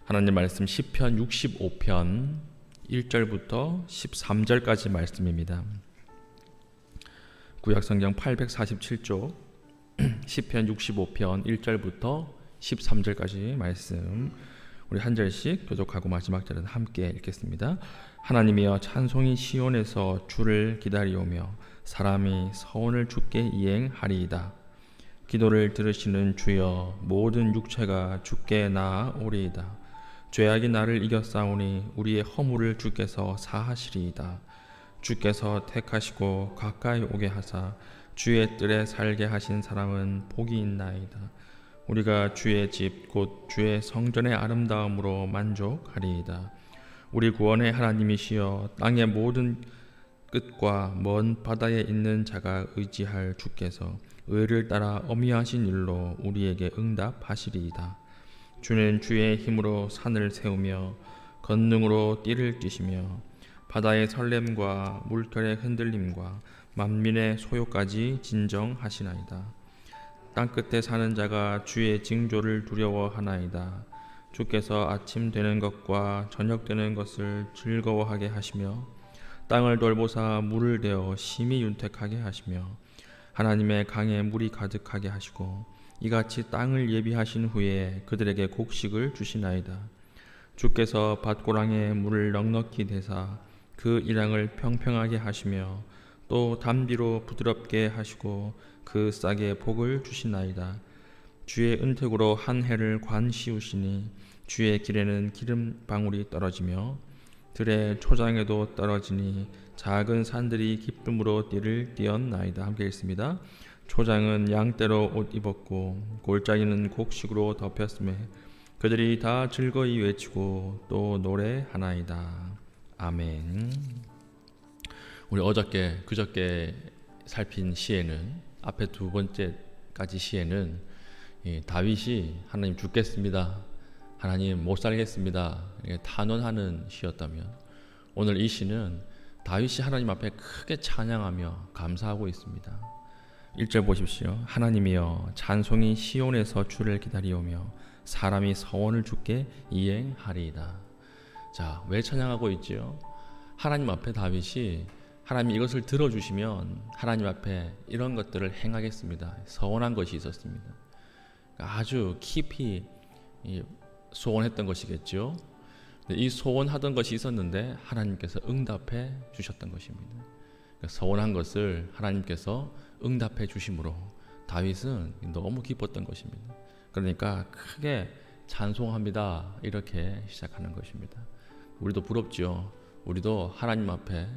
하나님 말씀 시편 65편 1절부터 13절까지 말씀입니다. 구약성경 847쪽 시편 65편 1절부터 13절까지 말씀, 우리 한 절씩 교독하고 마지막 절은 함께 읽겠습니다. 하나님이여, 찬송이 시온에서 주를 기다리오며 사람이 서원을 주께 이행하리이다. 기도를 들으시는 주여, 모든 육체가 주께 나아오리이다. 죄악이 나를 이겼사오니 우리의 허물을 주께서 사하시리이다. 주께서 택하시고 가까이 오게 하사 주의 뜰에 살게 하신 사람은 복이 있나이다. 우리가 주의 집 곧 주의 성전의 아름다움으로 만족하리이다. 우리 구원의 하나님이시여, 땅의 모든 끝과 먼 바다에 있는 자가 의지할 주께서 의를 따라 어미하신 일로 우리에게 응답하시리이다. 주는 주의 힘으로 산을 세우며 권능으로 띠를 띠시며 바다의 설렘과 물결의 흔들림과 만민의 소요까지 진정하시나이다. 땅끝에 사는 자가 주의 징조를 두려워하나이다. 주께서 아침 되는 것과 저녁 되는 것을 즐거워하게 하시며 땅을 돌보사 물을 대어 심히 윤택하게 하시며 하나님의 강에 물이 가득하게 하시고 이같이 땅을 예비하신 후에 그들에게 곡식을 주시나이다. 주께서 밭고랑에 물을 넉넉히 대사 그 이랑을 평평하게 하시며 또 담비로 부드럽게 하시고 그 싹에 복을 주시나이다. 주의 은택으로 한 해를 관씌우시니 주의 길에는 기름 방울이 떨어지며 들의 초장에도 떨어지니 작은 산들이 기쁨으로 띠를 띠었나이다. 함께 읽습니다. 초장은 양떼로 옷 입었고 골짜기는 곡식으로 덮였음에 그들이 다 즐거이 외치고 또 노래하나이다. 아멘. 우리 그저께 살핀 시에는, 앞에 두 번째까지 시에는 다윗이 하나님 죽겠습니다, 하나님 못 살겠습니다 탄원하는 시였다면, 오늘 이 시는 다윗이 하나님 앞에 크게 찬양하며 감사하고 있습니다. 1절 보십시오. 하나님이여, 찬송이 시온에서 주를 기다리오며 사람이 서원을 주께 이행하리이다. 자, 왜 찬양하고 있지요? 하나님 앞에 다윗이 하나님 이것을 들어주시면 하나님 앞에 이런 것들을 행하겠습니다, 서원한 것이 있었습니다. 아주 깊이 소원했던 것이겠죠. 이 소원하던 것이 있었는데 하나님께서 응답해 주셨던 것입니다. 서원한 것을 하나님께서 응답해 주심으로 다윗은 너무 기뻤던 것입니다. 그러니까 크게 찬송합니다, 이렇게 시작하는 것입니다. 우리도 부럽죠. 우리도 하나님 앞에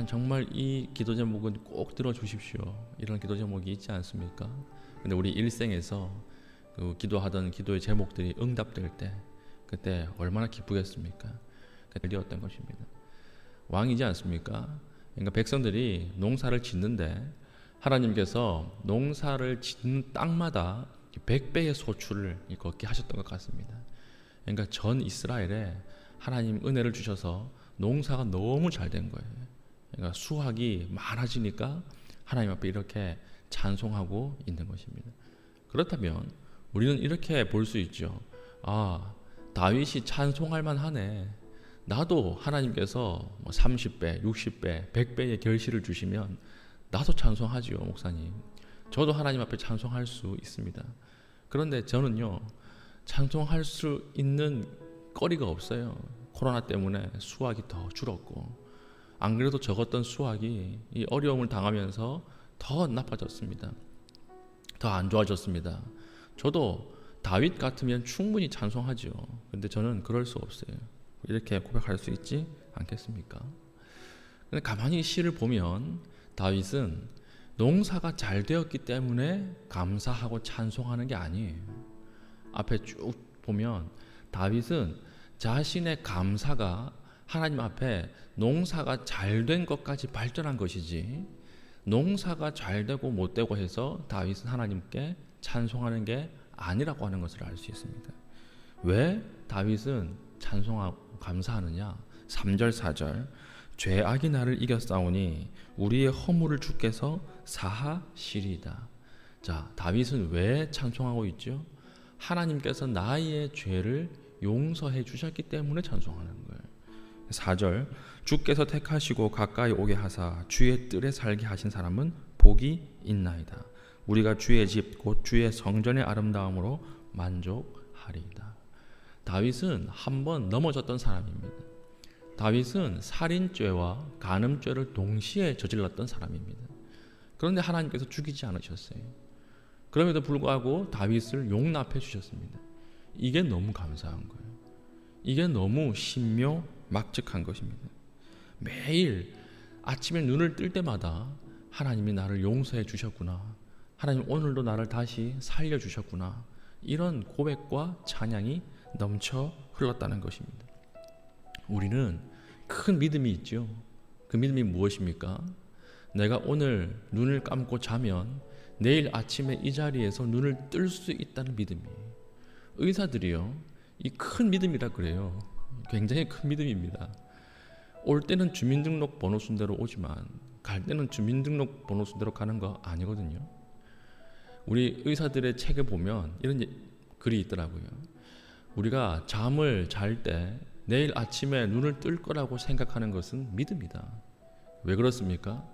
정말 이 기도 제목은 꼭 들어주십시오, 이런 기도 제목이 있지 않습니까? 근데 우리 일생에서 그 기도하던 기도의 제목들이 응답될 때, 그때 얼마나 기쁘겠습니까? 그때였던 것입니다. 왕이지 않습니까? 그러니까 백성들이 농사를 짓는데 하나님께서 농사를 짓는 땅마다 100배의 소출을 얻게 하셨던 것 같습니다. 그러니까 전 이스라엘에 하나님 은혜를 주셔서 농사가 너무 잘 된 거예요. 그러니까 수확이 많아지니까 하나님 앞에 이렇게 찬송하고 있는 것입니다. 그렇다면 우리는 이렇게 볼 수 있죠. 아, 다윗이 찬송할 만하네. 나도 하나님께서 30배, 60배, 100배의 결실을 주시면 나도 찬송하지요, 목사님. 저도 하나님 앞에 찬송할 수 있습니다. 그런데 저는요, 찬송할 수 있는 거리가 없어요. 코로나 때문에 수확이 더 줄었고, 안 그래도 적었던 수확이 이 어려움을 당하면서 더 나빠졌습니다. 더 안 좋아졌습니다. 저도 다윗 같으면 충분히 찬송하죠. 근데 저는 그럴 수 없어요. 이렇게 고백할 수 있지 않겠습니까? 근데 가만히 시를 보면 다윗은 농사가 잘 되었기 때문에 감사하고 찬송하는 게 아니에요. 앞에 쭉 보면 다윗은 자신의 감사가 하나님 앞에 농사가 잘 된 것까지 발전한 것이지, 농사가 잘 되고 못 되고 해서 다윗은 하나님께 찬송하는 게 아니라고 하는 것을 알 수 있습니다. 왜 다윗은 찬송하고 감사하느냐? 3절 4절 죄악이 나를 이겼사오니 우리의 허물을 주께서 사하시리이다. 자, 다윗은 왜 찬송하고 있죠? 하나님께서 나의 죄를 용서해 주셨기 때문에 찬송하는 거예요. 4절 주께서 택하시고 가까이 오게 하사 주의 뜰에 살게 하신 사람은 복이 있나이다. 우리가 주의 집 곧 주의 성전의 아름다움으로 만족하리이다. 다윗은 한 번 넘어졌던 사람입니다. 다윗은 살인죄와 간음죄를 동시에 저질렀던 사람입니다. 그런데 하나님께서 죽이지 않으셨어요. 그럼에도 불구하고 다윗을 용납해 주셨습니다. 이게 너무 감사한 거예요. 이게 너무 신묘막측한 것입니다. 매일 아침에 눈을 뜰 때마다 하나님이 나를 용서해 주셨구나. 하나님 오늘도 나를 다시 살려주셨구나. 이런 고백과 찬양이 넘쳐 흘렀다는 것입니다. 우리는 큰 믿음이 있죠. 그 믿음이 무엇입니까? 내가 오늘 눈을 감고 자면 내일 아침에 이 자리에서 눈을 뜰 수 있다는 믿음이에요. 의사들이요, 이 큰 믿음이라 그래요. 굉장히 큰 믿음입니다. 올 때는 주민등록번호 순대로 오지만 갈 때는 주민등록번호 순대로 가는 거 아니거든요. 우리 의사들의 책에 보면 이런 글이 있더라고요. 우리가 잠을 잘 때 내일 아침에 눈을 뜰 거라고 생각하는 것은 믿음이다. 왜 그렇습니까?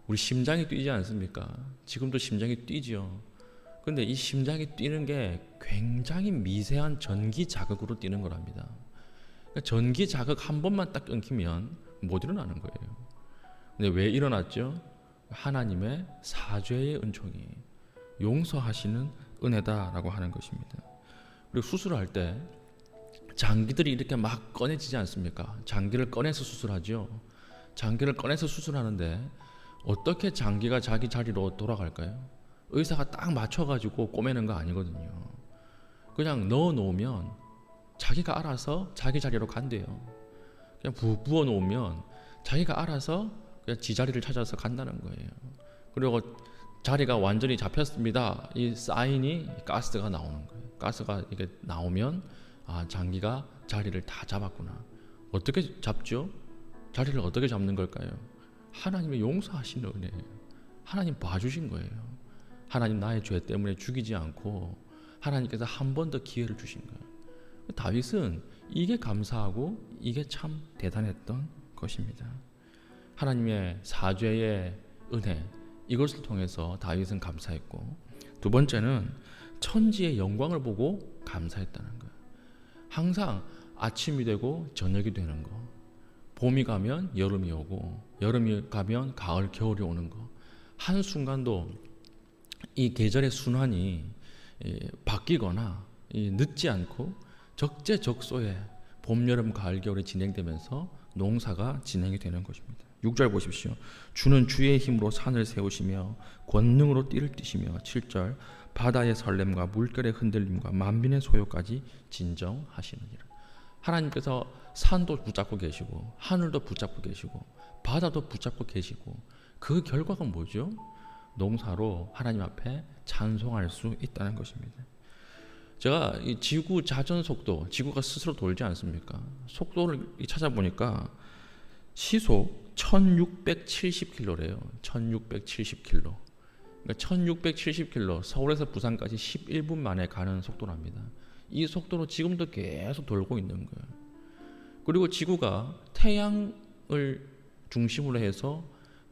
우리 심장이 뛰지 않습니까? 지금도 심장이 뛰지요. 근데 이 심장이 뛰는 게 굉장히 미세한 전기 자극으로 뛰는 거랍니다. 그러니까 전기 자극 한 번만 딱 끊기면 못 일어나는 거예요. 근데 왜 일어났죠? 하나님의 사죄의 은총이 용서하시는 은혜다라고 하는 것입니다. 그리고 수술할 때 장기들이 이렇게 막 꺼내지지 않습니까? 장기를 꺼내서 수술하죠. 장기를 꺼내서 수술하는데 어떻게 장기가 자기 자리로 돌아갈까요? 의사가 딱 맞춰가지고 꼬매는 거 아니거든요. 그냥 넣어 놓으면 자기가 알아서 자기 자리로 간대요. 그냥 부어 놓으면 자기가 알아서 그냥 지 자리를 찾아서 간다는 거예요. 그리고 자리가 완전히 잡혔습니다. 이 사인이 가스가 나오는 거예요. 가스가 이게 나오면 장기가 자리를 다 잡았구나. 어떻게 잡죠? 자리를 어떻게 잡는 걸까요? 하나님의 용서하시는 은혜예요. 하나님 봐주신 거예요. 하나님 나의 죄 때문에 죽이지 않고 하나님께서 한 번 더 기회를 주신 거예요. 다윗은 이게 감사하고 이게 참 대단했던 것입니다. 하나님의 사죄의 은혜, 이것을 통해서 다윗은 감사했고, 두 번째는 천지의 영광을 보고 감사했다는 거예요. 항상 아침이 되고 저녁이 되는 거, 봄이 가면 여름이 오고 여름이 가면 가을 겨울이 오는 거, 한순간도 이 계절의 순환이 바뀌거나 늦지 않고 적재적소에 봄, 여름, 가을, 겨울이 진행되면서 농사가 진행이 되는 것입니다. 6절 보십시오. 주는 주의 힘으로 산을 세우시며 권능으로 띠를 띠시며 7절 바다의 설렘과 물결의 흔들림과 만민의 소요까지 진정하시느니라. 하나님께서 산도 붙잡고 계시고 하늘도 붙잡고 계시고 바다도 붙잡고 계시고 그 결과가 뭐죠? 농사로 하나님 앞에 찬송할 수 있다는 것입니다. 제가 이 지구 자전 속도, 지구가 스스로 돌지 않습니까? 속도를 찾아보니까 시속 1670km래요. 1670km. 그러니까 1670km, 서울에서 부산까지 11분 만에 가는 속도랍니다. 이 속도로 지금도 계속 돌고 있는 거예요. 그리고 지구가 태양을 중심으로 해서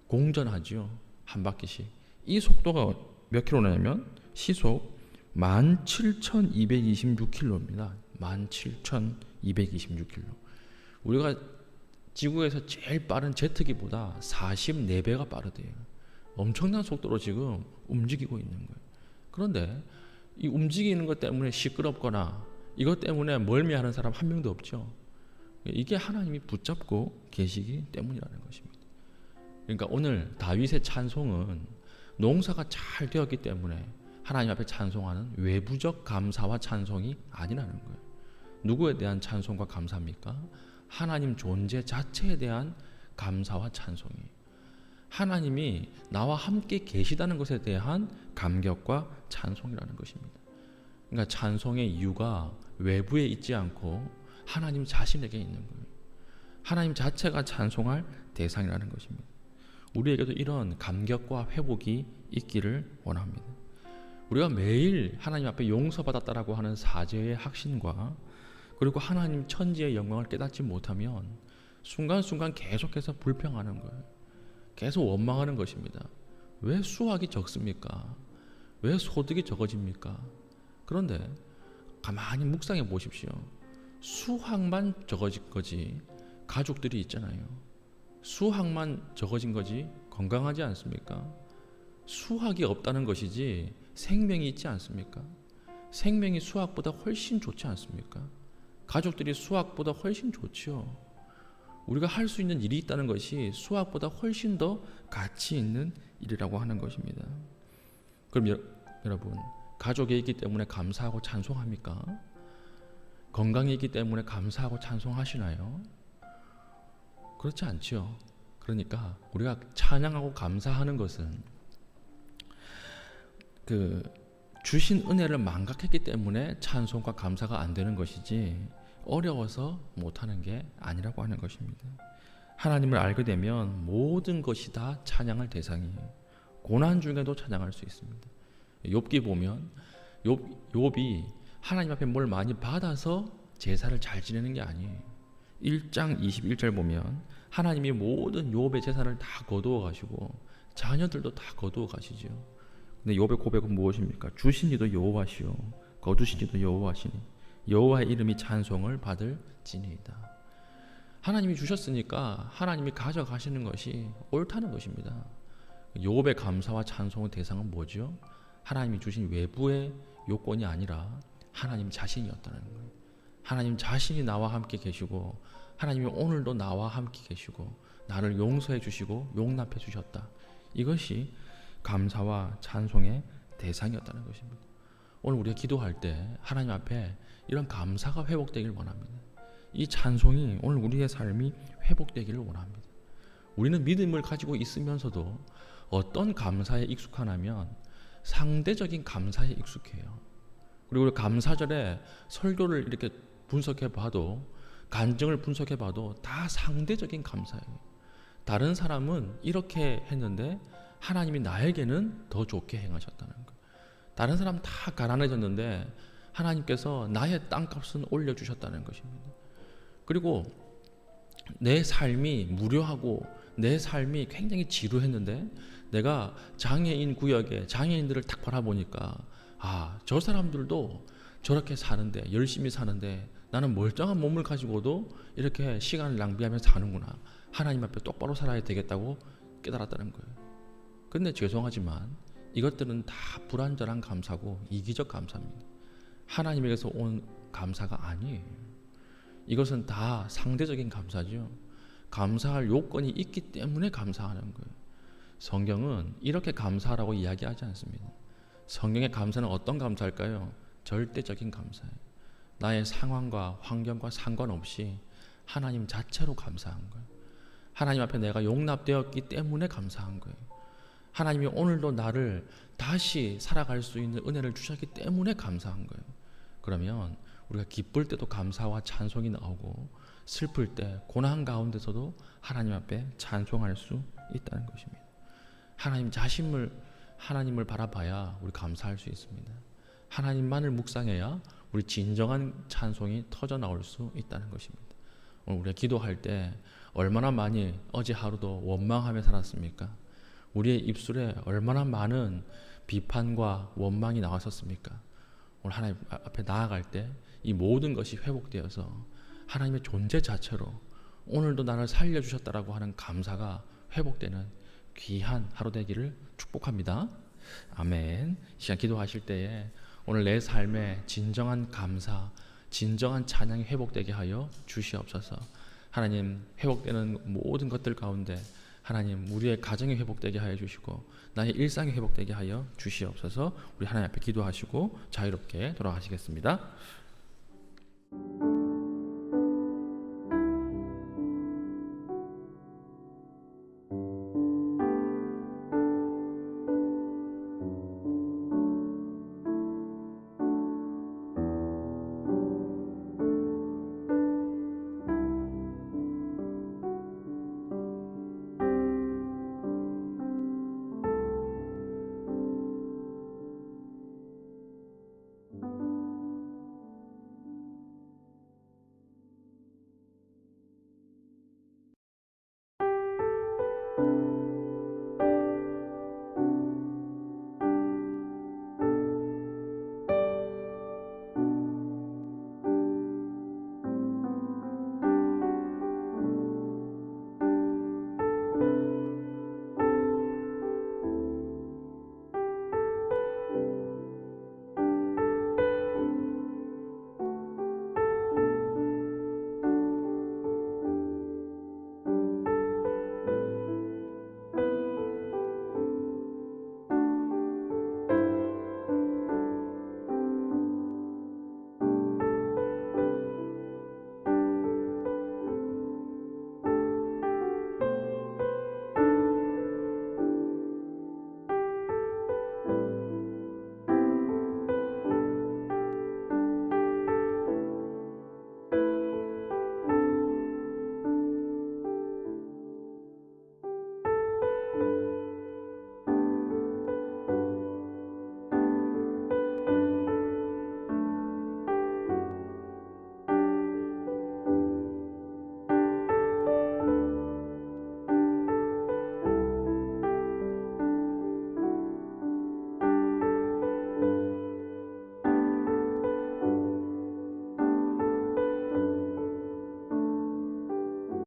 공전하죠. 한 바퀴씩. 이 속도가 몇 킬로냐면 시속 17,226km입니다. 17,226km. 우리가 지구에서 제일 빠른 제트기보다 44배가 빠르대요. 엄청난 속도로 지금 움직이고 있는 거예요. 그런데 이 움직이는 것 때문에 시끄럽거나 이것 때문에 멀미하는 사람 한 명도 없죠. 이게 하나님이 붙잡고 계시기 때문이라는 것입니다. 그러니까 오늘 다윗의 찬송은 농사가 잘 되었기 때문에 하나님 앞에 찬송하는 외부적 감사와 찬송이 아니라는 거예요. 누구에 대한 찬송과 감사입니까? 하나님 존재 자체에 대한 감사와 찬송이에요. 하나님이 나와 함께 계시다는 것에 대한 감격과 찬송이라는 것입니다. 그러니까 찬송의 이유가 외부에 있지 않고 하나님 자신에게 있는 거예요. 하나님 자체가 찬송할 대상이라는 것입니다. 우리에게도 이런 감격과 회복이 있기를 원합니다. 우리가 매일 하나님 앞에 용서받았다라고 하는 사죄의 확신과 그리고 하나님 천지의 영광을 깨닫지 못하면 순간순간 계속해서 불평하는 거예요. 계속 원망하는 것입니다. 왜 수확이 적습니까? 왜 소득이 적어집니까? 그런데 가만히 묵상해 보십시오. 수확만 적어진 거지 가족들이 있잖아요. 수확만 적어진 거지 건강하지 않습니까? 수확이 없다는 것이지 생명이 있지 않습니까? 생명이 수확보다 훨씬 좋지 않습니까? 가족들이 수확보다 훨씬 좋지요. 우리가 할 수 있는 일이 있다는 것이 수확보다 훨씬 더 가치 있는 일이라고 하는 것입니다. 그럼 여러분, 가족이 있기 때문에 감사하고 찬송합니까? 건강이 있기 때문에 감사하고 찬송하시나요? 그렇지 않지요. 그러니까 우리가 찬양하고 감사하는 것은 주신 은혜를 망각했기 때문에 찬송과 감사가 안 되는 것이지 어려워서 못하는 게 아니라고 하는 것입니다. 하나님을 알게 되면 모든 것이 다 찬양할 대상이에요. 고난 중에도 찬양할 수 있습니다. 욥기 보면 욥이 하나님 앞에 뭘 많이 받아서 제사를 잘 지내는 게 아니에요. 1장 21절 보면 하나님이 모든 욥의 재산을 다 거두어 가시고 자녀들도 다 거두어 가시죠. 근데 욥의 고백은 무엇입니까? 주신 이도 여호와시요 거두신 이도 여호와시니 여호와의 이름이 찬송을 받을 지니이다. 하나님이 주셨으니까 하나님이 가져가시는 것이 옳다는 것입니다. 욥의 감사와 찬송의 대상은 뭐죠? 하나님이 주신 외부의 요건이 아니라 하나님 자신이었다는 거예요. 하나님 자신이 나와 함께 계시고 하나님이 오늘도 나와 함께 계시고 나를 용서해 주시고 용납해 주셨다. 이것이 감사와 찬송의 대상이었다는 것입니다. 오늘 우리가 기도할 때 하나님 앞에 이런 감사가 회복되기를 원합니다. 이 찬송이 오늘 우리의 삶이 회복되기를 원합니다. 우리는 믿음을 가지고 있으면서도 어떤 감사에 익숙하냐면 상대적인 감사에 익숙해요. 그리고 우리 감사절에 설교를 이렇게 분석해 봐도 간증을 분석해 봐도 다 상대적인 감사예요. 다른 사람은 이렇게 했는데 하나님이 나에게는 더 좋게 행하셨다는 거예요. 다른 사람 다 가난해졌는데 하나님께서 나의 땅값은 올려주셨다는 것입니다. 그리고 내 삶이 무료하고 내 삶이 굉장히 지루했는데 내가 장애인 구역에 장애인들을 딱 바라보니까 저 사람들도 저렇게 사는데 열심히 사는데 나는 멀쩡한 몸을 가지고도 이렇게 시간을 낭비하면서 사는구나. 하나님 앞에 똑바로 살아야 되겠다고 깨달았다는 거예요. 근데 죄송하지만 이것들은 다 불완전한 감사고 이기적 감사입니다. 하나님에게서 온 감사가 아니에요. 이것은 다 상대적인 감사죠. 감사할 요건이 있기 때문에 감사하는 거예요. 성경은 이렇게 감사하라고 이야기하지 않습니다. 성경의 감사는 어떤 감사일까요? 절대적인 감사예요. 나의 상황과 환경과 상관없이 하나님 자체로 감사한 거예요. 하나님 앞에 내가 용납되었기 때문에 감사한 거예요. 하나님이 오늘도 나를 다시 살아갈 수 있는 은혜를 주셨기 때문에 감사한 거예요. 그러면 우리가 기쁠 때도 감사와 찬송이 나오고 슬플 때 고난 가운데서도 하나님 앞에 찬송할 수 있다는 것입니다. 하나님을 바라봐야 우리 감사할 수 있습니다. 하나님만을 묵상해야 우리 진정한 찬송이 터져 나올 수 있다는 것입니다. 오늘 우리가 기도할 때 얼마나 많이 어제 하루도 원망하며 살았습니까? 우리의 입술에 얼마나 많은 비판과 원망이 나왔었습니까? 오늘 하나님 앞에 나아갈 때 이 모든 것이 회복되어서 하나님의 존재 자체로 오늘도 나를 살려주셨다라고 하는 감사가 회복되는 귀한 하루 되기를 축복합니다. 아멘. 이 시간 기도하실 때에 오늘 내 삶에 진정한 감사, 진정한 찬양이 회복되게 하여 주시옵소서. 하나님, 회복되는 모든 것들 가운데 하나님 우리의 가정이 회복되게 하여 주시고 나의 일상이 회복되게 하여 주시옵소서. 우리 하나님 앞에 기도하시고 자유롭게 돌아가시겠습니다.